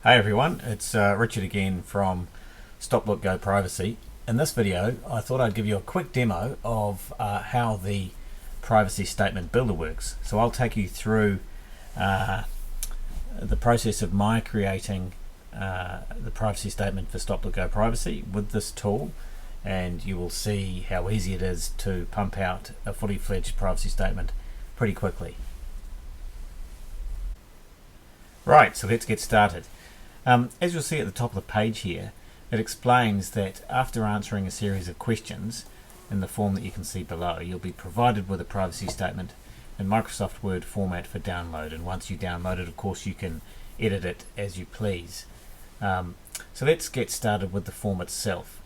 Hey everyone, it's Richard again from StopLookGo Privacy. In this video I thought I'd give you a quick demo of how the privacy statement builder works. So I'll take you through the process of my creating the privacy statement for StopLookGo Privacy with this tool, and you will see how easy it is to pump out a fully fledged privacy statement pretty quickly. Right, so let's get started. As you'll see at the top of the page here, it explains that after answering a series of questions in the form that you can see below, you'll be provided with a privacy statement in Microsoft Word format for download, and once you download it, of course, you can edit it as you please. So let's get started with the form itself.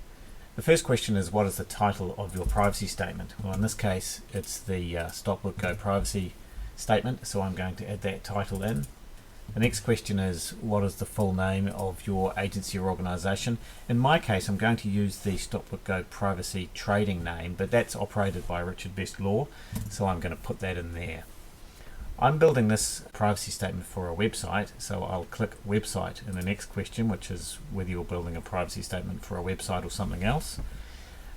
The first question is, what is the title of your privacy statement? Well, in this case it's the StopLookGo Privacy statement, so I'm going to add that title in. The next question is, what is the full name of your agency or organisation? In my case, I'm going to use the StopLookGo Privacy trading name, but that's operated by Richard Best Law, so I'm going to put that in there. I'm building this privacy statement for a website, so I'll click website in the next question, which is whether you're building a privacy statement for a website or something else.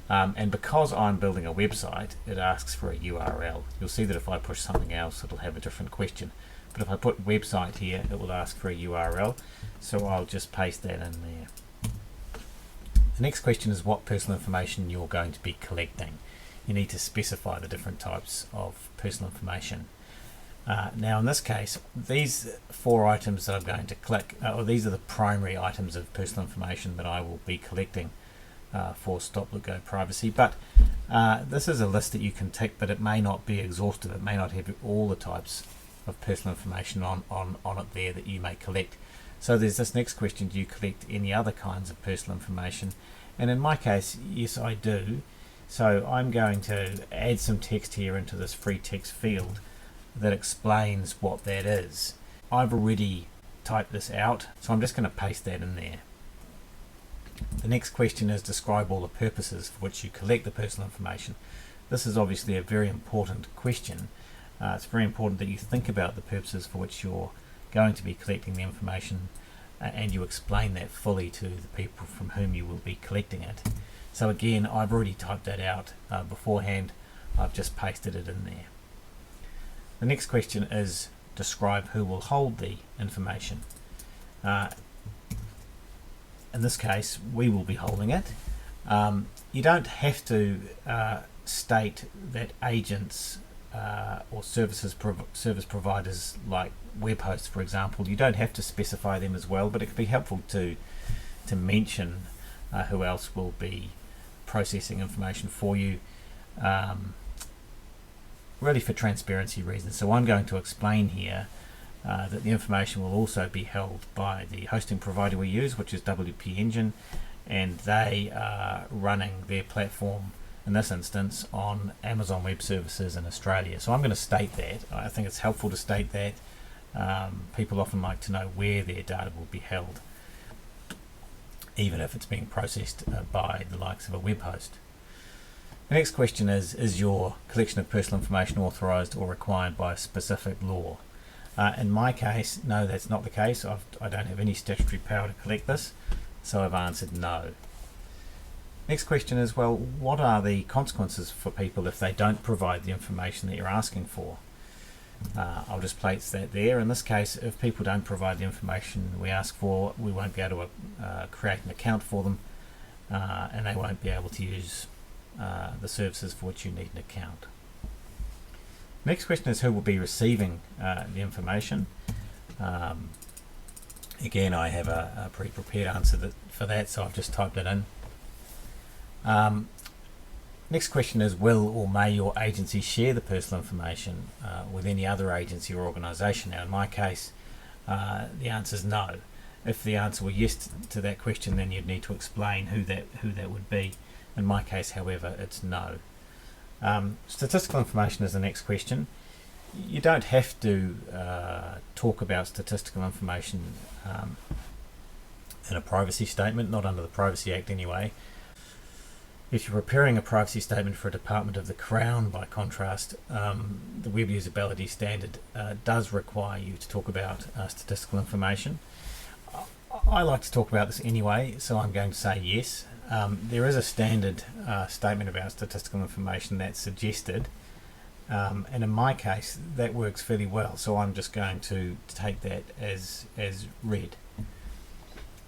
And because I'm building a website, it asks for a URL. You'll see that if I push something else, it'll have a different question. But if I put website here, it will ask for a URL, so I'll just paste that in there. The next question is what personal information you're going to be collecting. You need to specify the different types of personal information. Now in this case, these four items that I'm going to click, these are the primary items of personal information that I will be collecting for StopLookGo Privacy, but this is a list that you can tick, but it may not be exhaustive. It may not have all the types of personal information on it there that you may collect. So there's this next question, do you collect any other kinds of personal information? And in my case, yes, I do. So I'm going to add some text here into this free text field that explains what that is. I've already typed this out, so I'm just going to paste that in there. The next question is, describe all the purposes for which you collect the personal information. This is obviously a very important question. It's very important that you think about the purposes for which you're going to be collecting the information, and you explain that fully to the people from whom you will be collecting it. So again, I've already typed that out beforehand. I've just pasted it in there. The next question is, describe who will hold the information. In this case, we will be holding it. You don't have to state that agents or service providers like web hosts, for example, you don't have to specify them as well, but it can be helpful to mention who else will be processing information for you, really for transparency reasons. So I'm going to explain here that the information will also be held by the hosting provider we use, which is WP Engine, and they are running their platform in this instance on Amazon Web Services in Australia. So I'm going to state that. I think it's helpful to state that. People often like to know where their data will be held, even if it's being processed by the likes of a web host. The next question is your collection of personal information authorized or required by a specific law? In my case, no, that's not the case. I don't have any statutory power to collect this, so I've answered no. Next question is, well, what are the consequences for people if they don't provide the information that you're asking for? I'll just place that there. In this case, if people don't provide the information we ask for, we won't be able to create an account for them, and they won't be able to use the services for which you need an account. Next question is, who will be receiving the information? Again, I have a pre-prepared answer for that, so I've just typed it in. Next question is, will or may your agency share the personal information with any other agency or organisation? Now in my case, the answer is no. If the answer were yes to that question, then you'd need to explain who that would be. In my case, however, it's no. Statistical information is the next question. You don't have to talk about statistical information in a privacy statement, not under the Privacy Act anyway. If you're preparing a privacy statement for a Department of the Crown, by contrast, the Web Usability Standard does require you to talk about statistical information. I like to talk about this anyway, so I'm going to say yes. There is a standard statement about statistical information that's suggested, and in my case that works fairly well, so I'm just going to take that as read.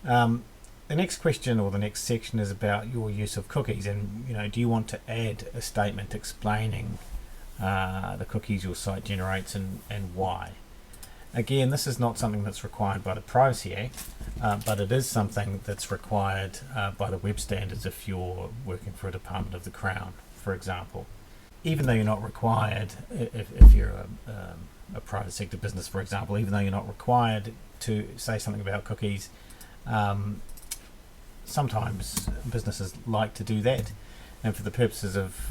The next question, or the next section, is about your use of cookies, and do you want to add a statement explaining the cookies your site generates and why? Again, this is not something that's required by the Privacy Act, but it is something that's required by the web standards if you're working for a department of the Crown, for example. Even though you're not required, if you're a private sector business, for example, even though you're not required to say something about cookies, sometimes businesses like to do that. And for the purposes of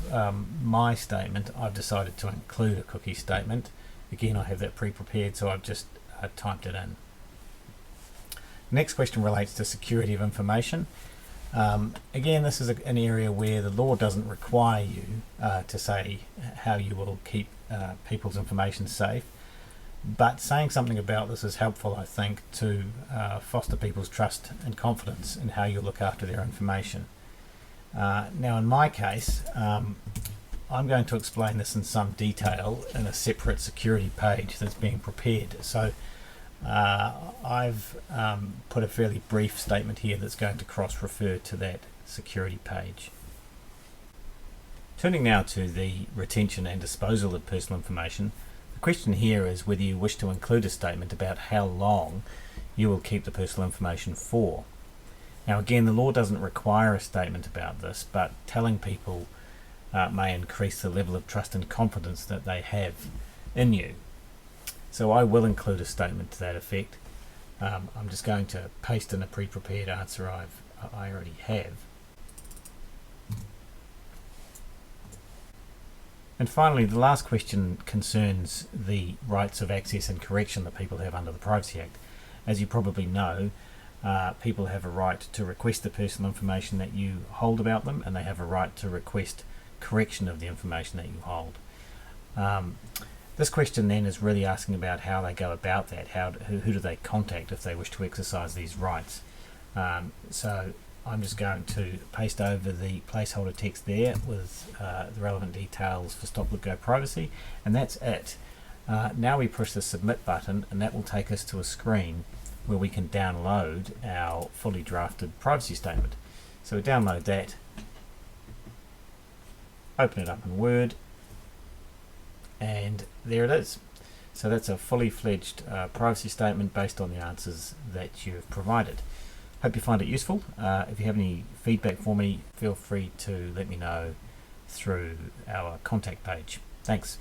my statement, I've decided to include a cookie statement. Again, I have that pre-prepared, so I've just typed it in. The next question relates to security of information. Again, this is an area where the law doesn't require you to say how you will keep people's information safe, but saying something about this is helpful, I think, to foster people's trust and confidence in how you look after their information. Now, in my case, I'm going to explain this in some detail in a separate security page that's being prepared. So I've put a fairly brief statement here that's going to cross-refer to that security page. Turning now to the retention and disposal of personal information, the question here is whether you wish to include a statement about how long you will keep the personal information for. Now again, the law doesn't require a statement about this, but telling people may increase the level of trust and confidence that they have in you. So I will include a statement to that effect. I'm just going to paste in a pre-prepared answer I already have. And finally, the last question concerns the rights of access and correction that people have under the Privacy Act. As you probably know, people have a right to request the personal information that you hold about them, and they have a right to request correction of the information that you hold. This question then is really asking about how they go about that. Who do they contact if they wish to exercise these rights? So I'm just going to paste over the placeholder text there with the relevant details for StopLookGo Privacy, and that's it. Now we push the submit button, and that will take us to a screen where we can download our fully drafted privacy statement. So we download that, open it up in Word, and there it is. So that's a fully fledged privacy statement based on the answers that you've provided. Hope you find it useful. If you have any feedback for me, feel free to let me know through our contact page. Thanks.